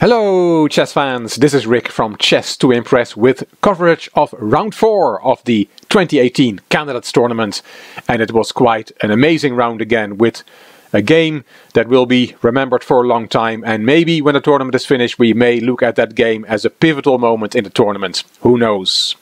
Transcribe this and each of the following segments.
Hello chess fans, this is Rick from Chess to Impress with coverage of round 4 of the 2018 Candidates Tournament, and it was quite an amazing round again with a game that will be remembered for a long time, and maybe when the tournament is finished we may look at that game as a pivotal moment in the tournament, who knows.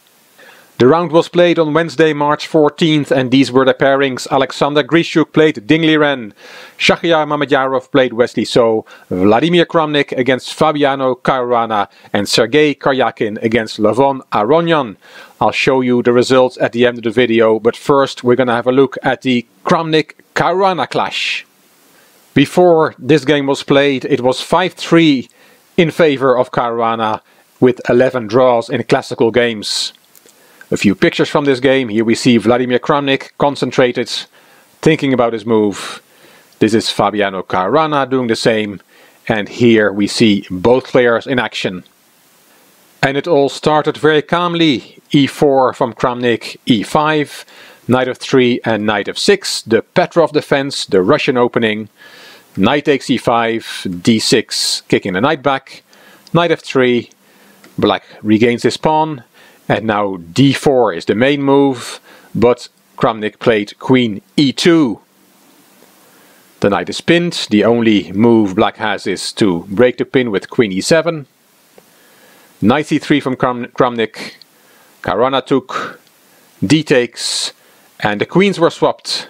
The round was played on Wednesday, March 14th, and these were the pairings. Alexander Grishuk played Ding Liren, Shahryar Mamedyarov played Wesley So, Vladimir Kramnik against Fabiano Caruana, and Sergei Karyakin against Levon Aronyan. I'll show you the results at the end of the video, but first we're gonna have a look at the Kramnik-Caruana clash. Before this game was played, it was 5-3 in favor of Caruana, with 11 draws in classical games. A few pictures from this game. Here we see Vladimir Kramnik concentrated, thinking about his move. This is Fabiano Caruana doing the same. And here we see both players in action. And it all started very calmly. E4 from Kramnik, E5, Knight of 3 and Knight of 6. The Petrov defense, the Russian opening. Knight takes E5, D6, kicking the knight back. Knight of 3, black regains his pawn. And now d4 is the main move, but Kramnik played queen e2. The knight is pinned. The only move black has is to break the pin with queen e7. Knight c3 from Kramnik. Caruana took, d takes, and the queens were swapped.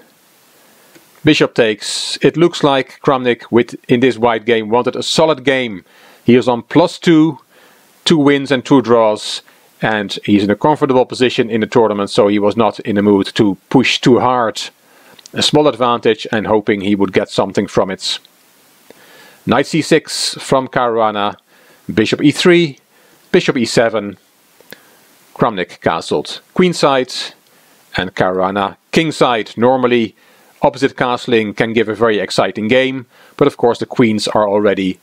Bishop takes. It looks like Kramnik, in this white game, wanted a solid game. He is on +2, 2 wins and 2 draws. And he's in a comfortable position in the tournament, so he was not in the mood to push too hard. A small advantage and hoping he would get something from it. Knight c6 from Caruana, bishop e3, bishop e7, Kramnik castled queenside and Caruana kingside. Normally opposite castling can give a very exciting game, but of course the queens are already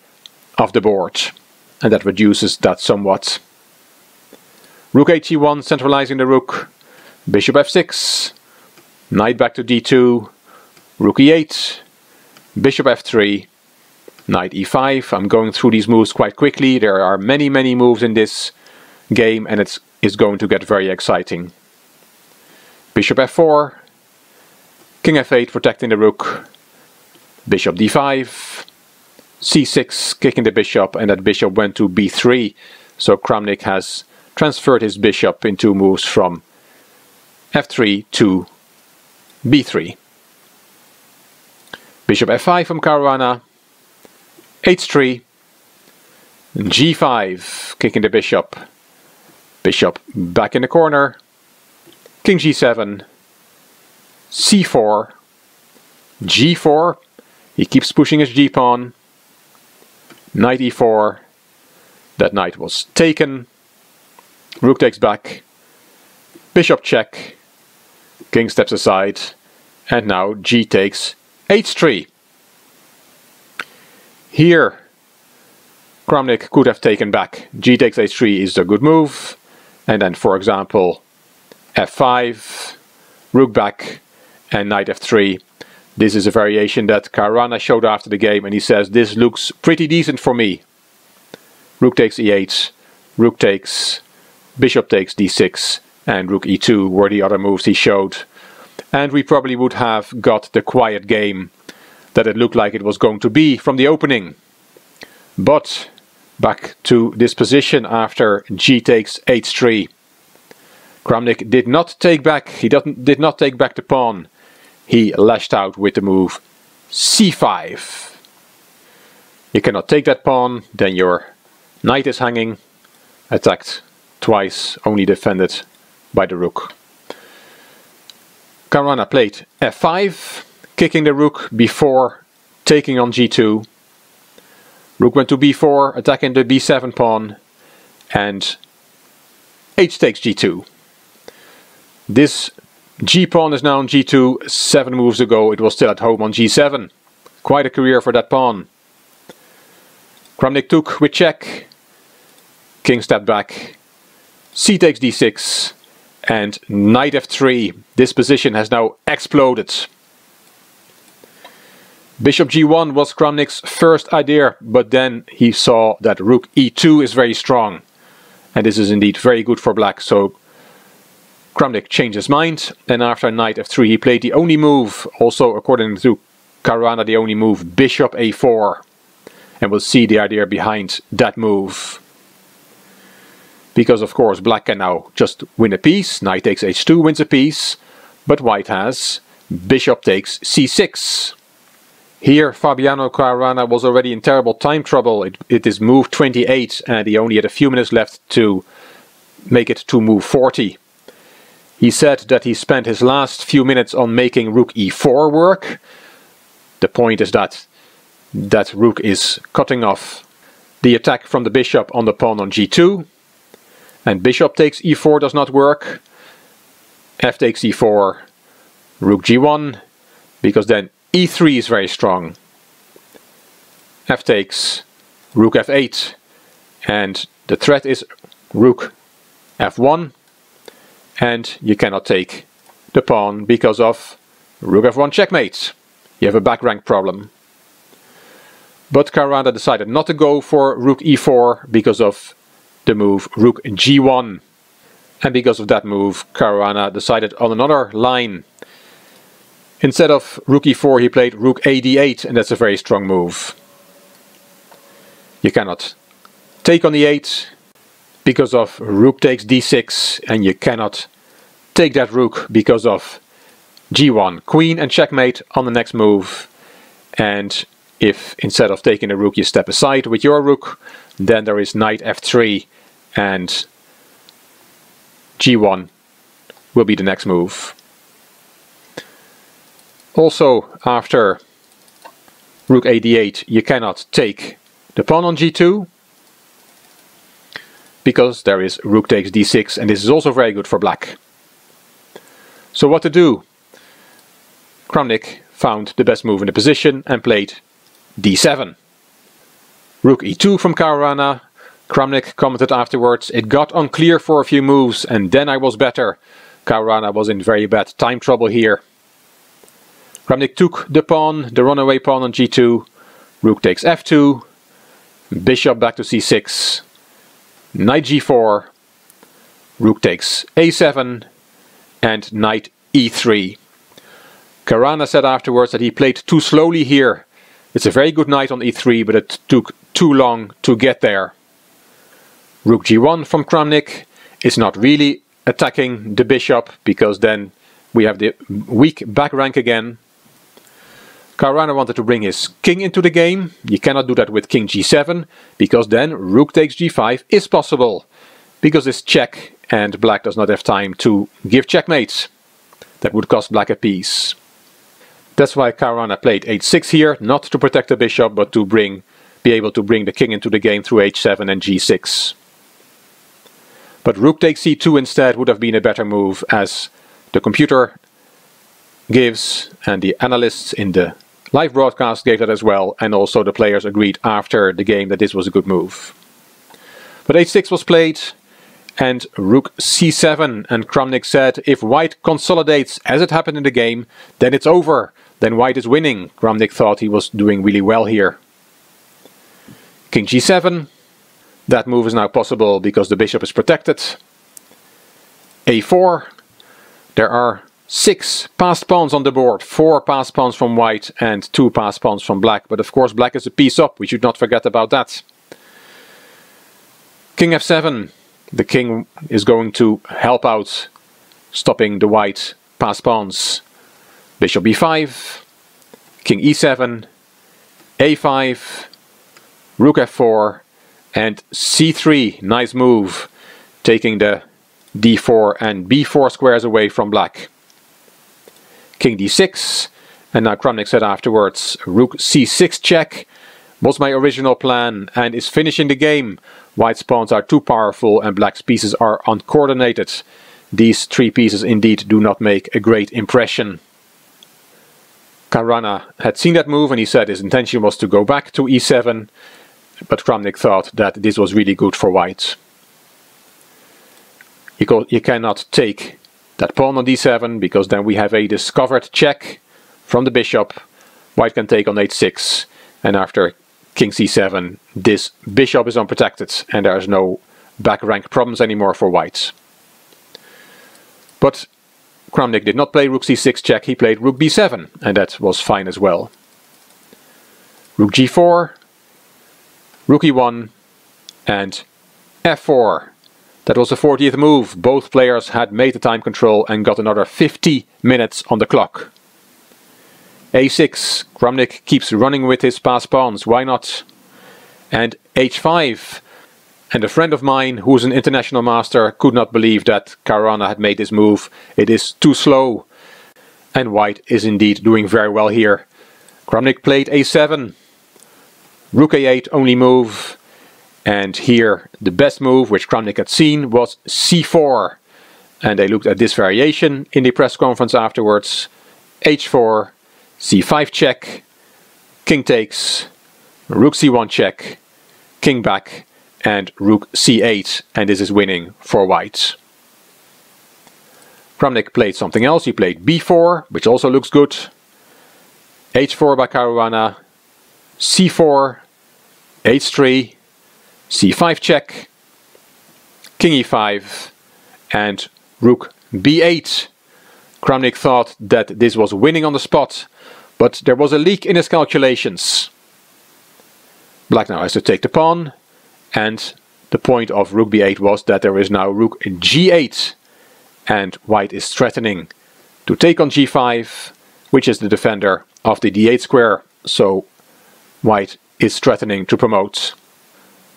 off the board and that reduces that somewhat. Rook h1, centralizing the rook. Bishop f6. Knight back to d2. Rook e8. Bishop f3. Knight e5. I'm going through these moves quite quickly. There are many moves in this game and it's going to get very exciting. Bishop f4. King f8 protecting the rook. Bishop d5. c6 kicking the bishop, and that bishop went to b3. So Kramnik has transferred his bishop in 2 moves from f3 to b3. Bishop f5 from Caruana, h3, g5, kicking the bishop, bishop back in the corner, king g7, c4, g4, he keeps pushing his g-pawn, knight e4, that knight was taken. Rook takes back, bishop check, king steps aside, and now g takes h3. Here Kramnik could have taken back. G takes h3 is a good move, and then for example f5, rook back, and knight f3. This is a variation that Caruana showed after the game, and he says this looks pretty decent for me. Rook takes e8, rook takes, bishop takes d6, and rook e2 were the other moves he showed. And we probably would have got the quiet game that it looked like it was going to be from the opening. But back to this position after g takes h3. Kramnik did not take back, did not take back the pawn. He lashed out with the move c5. You cannot take that pawn, then your knight is hanging, attacked twice, only defended by the rook. Caruana played f5, kicking the rook before taking on g2. Rook went to b4, attacking the b7 pawn, and h takes g2. This g-pawn is now on g2. 7 moves ago it was still at home on g7. Quite a career for that pawn. Kramnik took with check, king stepped back, c takes d6, and knight f3. This position has now exploded. Bishop g1 was Kramnik's first idea, but then he saw that rook e2 is very strong. And this is indeed very good for black, so Kramnik changed his mind, and after knight f3 he played the only move, also according to Caruana the only move, bishop a4. And we'll see the idea behind that move. Because of course black can now just win a piece, knight takes h2 wins a piece, but white has bishop takes c6. Here Fabiano Caruana was already in terrible time trouble. It is move 28 and he only had a few minutes left to make it to move 40. He said that he spent his last few minutes on making rook e4 work. The point is that that rook is cutting off the attack from the bishop on the pawn on g2. And bishop takes e4 does not work. F takes e4, rook g1, because then e3 is very strong. F takes, rook f8, and the threat is rook f1, and you cannot take the pawn because of rook f1 checkmate. You have a back rank problem. But Caruana decided not to go for rook e4 because of the move rook g1. And because of that move, Caruana decided on another line. Instead of rook e4 he played rook a d8, and that's a very strong move. You cannot take on e8 because of rook takes d6, and you cannot take that rook because of g1, queen and checkmate on the next move. And if instead of taking a rook you step aside with your rook, then there is knight f3 and g1 will be the next move. Also, after rook a d8 you cannot take the pawn on g2 because there is rook takes d6, and this is also very good for black. So what to do? Kramnik found the best move in the position and played d7. Rook e2 from Caruana. Kramnik commented afterwards, "It got unclear for a few moves and then I was better." Caruana was in very bad time trouble here. Kramnik took the pawn, the runaway pawn on g2, rook takes f2, bishop back to c6, knight g4, rook takes a7, and knight e3. Caruana said afterwards that he played too slowly here. It's a very good knight on e3, but it took too long to get there. Rook g1 from Kramnik is not really attacking the bishop, because then we have the weak back rank again. Caruana wanted to bring his king into the game. You cannot do that with king g7, because then rook takes g5 is possible, because it's check and black does not have time to give checkmates. That would cost black a piece. That's why Caruana played h6 here, not to protect the bishop, but to be able to bring the king into the game through h7 and g6. But rook takes c2 instead would have been a better move, as the computer gives, and the analysts in the live broadcast gave that as well, and also the players agreed after the game that this was a good move. But h6 was played, and rook c7, and Kramnik said if white consolidates as it happened in the game, then it's over, then white is winning. Kramnik thought he was doing really well here. King g7, that move is now possible because the bishop is protected. a4, there are 6 passed pawns on the board, 4 passed pawns from white and 2 passed pawns from black, but of course black is a piece up, we should not forget about that. King f7, the king is going to help out stopping the white passed pawns. Bishop b5, king e7, a5, rook f4, and c3, nice move, taking the d4 and b4 squares away from black. King d6, and now Kramnik said afterwards, rook c6 check was my original plan and is finishing the game. White's pawns are too powerful and black's pieces are uncoordinated. These 3 pieces indeed do not make a great impression. Caruana had seen that move and he said his intention was to go back to e7, but Kramnik thought that this was really good for white. You cannot take that pawn on d7, because then we have a discovered check from the bishop. white can take on h6, and after king c7 this bishop is unprotected and there's no back rank problems anymore for white. But Kramnik did not play rook c6 check, he played rook b7, and that was fine as well. Rook g4, rook e1, and f4. That was the 40th move. Both players had made the time control and got another 50 minutes on the clock. a6, Kramnik keeps running with his passed pawns, why not? And h5. And a friend of mine, who's an international master, could not believe that Caruana had made this move. It is too slow. And white is indeed doing very well here. Kramnik played a7. Rook a8 only move. And here the best move which Kramnik had seen was c4. And they looked at this variation in the press conference afterwards. h4, c5 check, king takes, rook c1 check, king back, and rook c8, and this is winning for white. Kramnik played something else. He played b4, which also looks good. h4 by Caruana, c4, h3, c5 check, king e5, and rook b8. Kramnik thought that this was winning on the spot, but there was a leak in his calculations. Black now has to take the pawn, and the point of rook b8 was that there is now rook g8, and white is threatening to take on g5, which is the defender of the d8 square, so white is threatening to promote.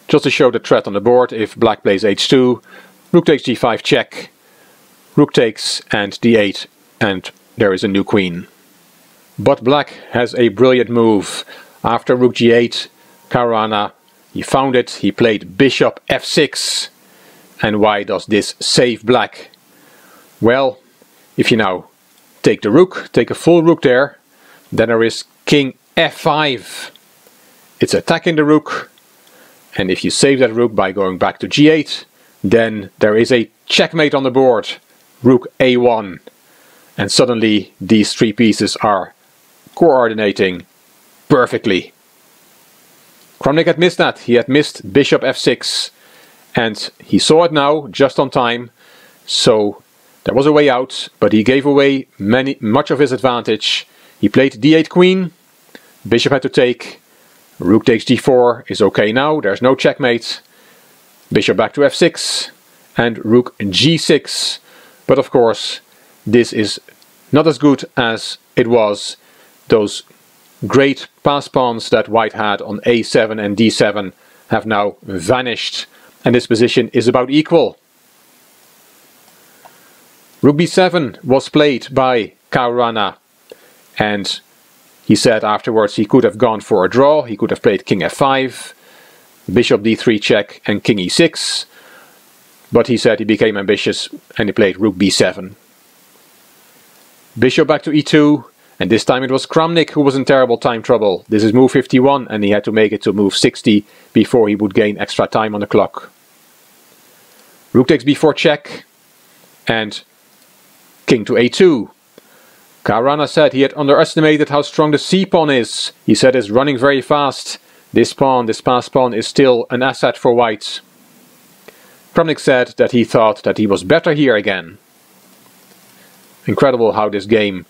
Just to show the threat on the board, if black plays h2, rook takes g5 check, rook takes and d8, and there is a new queen. But black has a brilliant move. After rook g8, Caruana, he found it, he played bishop f6. And why does this save black? Well, if you now take the rook, take a full rook there, then there is king f5. It's attacking the rook, and if you save that rook by going back to g8, then there is a checkmate on the board, rook a1. And suddenly these three pieces are coordinating perfectly. Kramnik had missed that. He had missed bishop f6, and he saw it now just on time, so there was a way out, but he gave away much of his advantage. He played d8 queen, bishop had to take, rook takes g4 is okay now, there's no checkmate, bishop back to f6, and rook g6, but of course this is not as good as it was. Those great pass pawns that white had on a7 and d7 have now vanished, and this position is about equal. Rook b7 was played by Caruana, and he said afterwards he could have gone for a draw, he could have played king f5, bishop d3 check and king e6, but he said he became ambitious and he played rook b7. Bishop back to e2, and this time it was Kramnik who was in terrible time trouble. This is move 51 and he had to make it to move 60 before he would gain extra time on the clock. Rook takes b4 check, and king to a2. Caruana said he had underestimated how strong the c-pawn is. He said it's running very fast. This pawn, this passed pawn, is still an asset for white. Kramnik said that he thought that he was better here again. Incredible how this game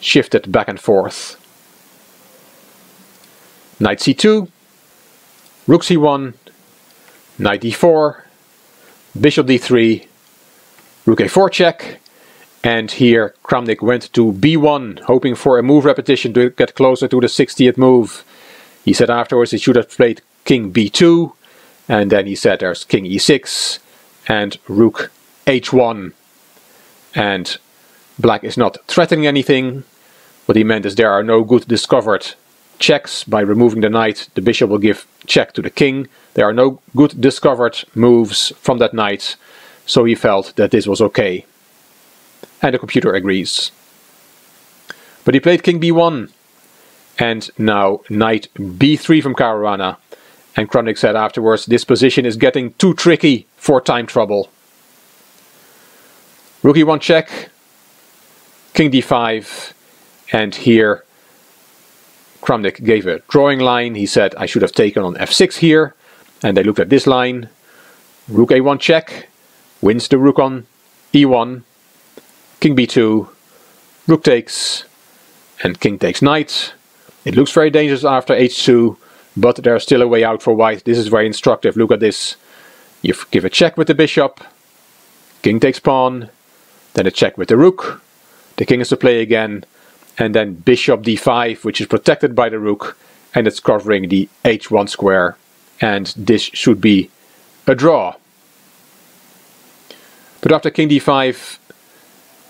shifted back and forth. Knight c2, rook c1, knight d4, bishop d3, rook a4 check, and here Kramnik went to b1, hoping for a move repetition to get closer to the 60th move. He said afterwards he should have played king b2, and then he said there's king e6 and rook h1. And black is not threatening anything. What he meant is there are no good discovered checks. By removing the knight, the bishop will give check to the king. There are no good discovered moves from that knight, so he felt that this was okay. And the computer agrees. But he played king b1, and now knight b3 from Caruana. And Kramnik said afterwards, this position is getting too tricky for time trouble. Rook e1 check, king d5, and here Kramnik gave a drawing line. He said I should have taken on f6 here, and they looked at this line. Rook a1 check, wins the rook on e1, king b2, rook takes, and king takes knight. It looks very dangerous after h2, but there's still a way out for white. This is very instructive. Look at this. You give a check with the bishop, king takes pawn, then a check with the rook, the king is to play again, and then bishop d5, which is protected by the rook, and it's covering the h1 square, and this should be a draw. But after king d5,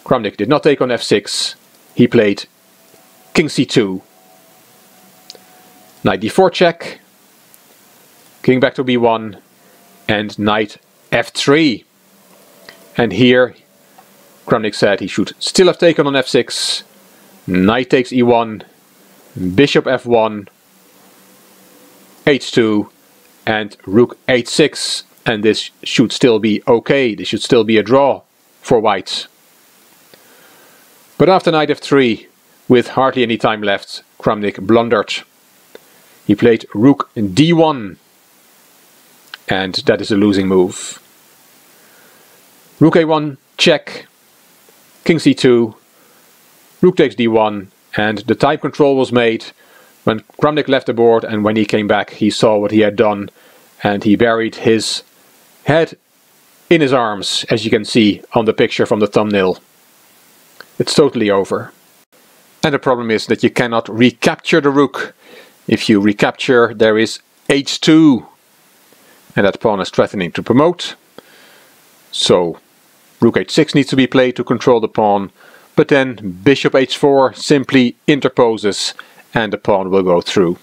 Kramnik did not take on f6, he played king c2, knight d4 check, king back to b1, and knight f3. And here Kramnik said he should still have taken on f6, knight takes e1, bishop f1, h2, and rook h6, and this should still be okay. This should still be a draw for white. But after knight f3, with hardly any time left, Kramnik blundered. He played rook d1, and that is a losing move. Rook a1 check, king c2, rook takes d1, and the time control was made when Kramnik left the board, and when he came back he saw what he had done, and he buried his head in his arms, as you can see on the picture from the thumbnail. It's totally over. And the problem is that you cannot recapture the rook. If you recapture, there is h2, and that pawn is threatening to promote. So rook h6 needs to be played to control the pawn, but then bishop h4 simply interposes and the pawn will go through.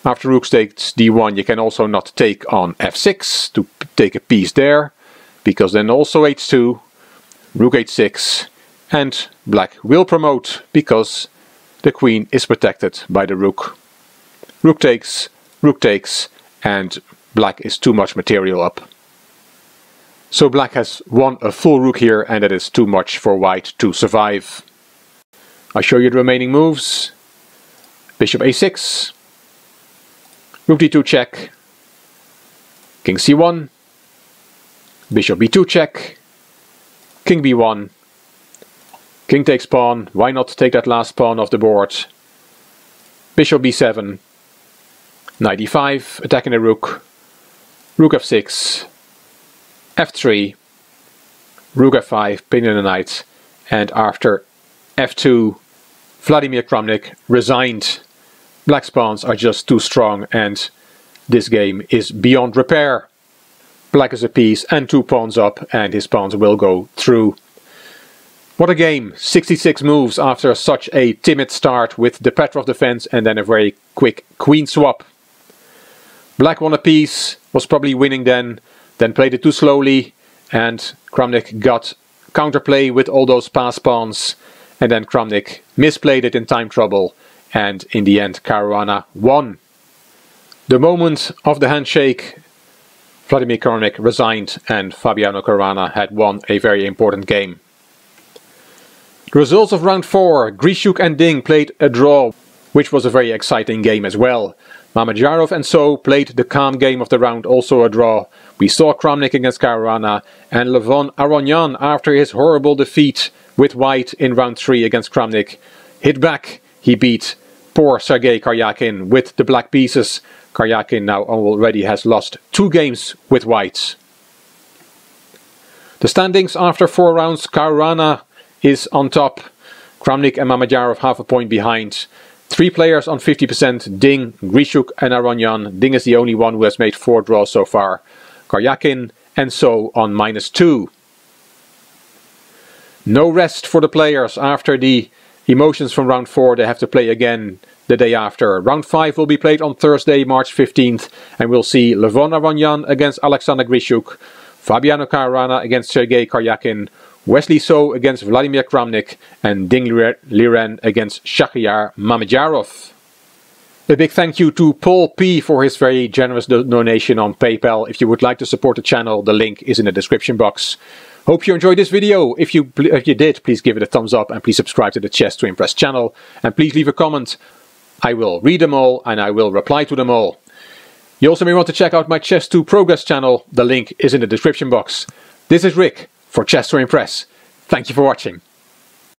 After rook takes d1, you can also not take on f6 to take a piece there, because then also h2, rook h6, and black will promote because the queen is protected by the rook. Rook takes, and black is too much material up. So black has won a full rook here, and that is too much for white to survive. I'll show you the remaining moves. Bishop a6, rook d2 check, king c1, bishop b2 check, king b1, king takes pawn, why not take that last pawn off the board, bishop b7, knight e5, attacking the rook, rook f6, f3, rook f5, pinning the knight, and after f2, Vladimir Kramnik resigned. Black's pawns are just too strong, and this game is beyond repair. Black is a piece and 2 pawns up, and his pawns will go through. What a game! 66 moves after such a timid start with the Petrov defense and then a very quick queen swap. Black won a piece, was probably winning then played it too slowly, and Kramnik got counterplay with all those pass pawns, and then Kramnik misplayed it in time trouble, and in the end Caruana won. The moment of the handshake, Vladimir Kramnik resigned and Fabiano Caruana had won a very important game. The results of round 4, Grishuk and Ding played a draw, which was a very exciting game as well. Mamedyarov and So played the calm game of the round, also a draw. We saw Kramnik against Caruana, and Levon Aronian, after his horrible defeat with white in round 3 against Kramnik, hit back. He beat poor Sergei Karyakin with the black pieces. Karyakin now already has lost 2 games with white. The standings after 4 rounds, Caruana is on top. Kramnik and Mamedyarov half a point behind. 3 players on 50%, Ding, Grishuk and Aronian. Ding is the only one who has made 4 draws so far. Karyakin and So on -2. No rest for the players after the emotions from round 4. They have to play again the day after. Round 5 will be played on Thursday, March 15th, and we'll see Levon Aronian against Alexander Grishuk, Fabiano Caruana against Sergei Karyakin, Wesley So against Vladimir Kramnik, and Ding Liren against Shahryar Mamedyarov. A big thank you to Paul P for his very generous donation on PayPal. If you would like to support the channel, the link is in the description box. Hope you enjoyed this video. If you did, please give it a thumbs up and please subscribe to the Chess to Impress channel. And please leave a comment. I will read them all and I will reply to them all. You also may want to check out my Chess 2 Progress channel. The link is in the description box. This is Rick for Chess to Impress. Thank you for watching.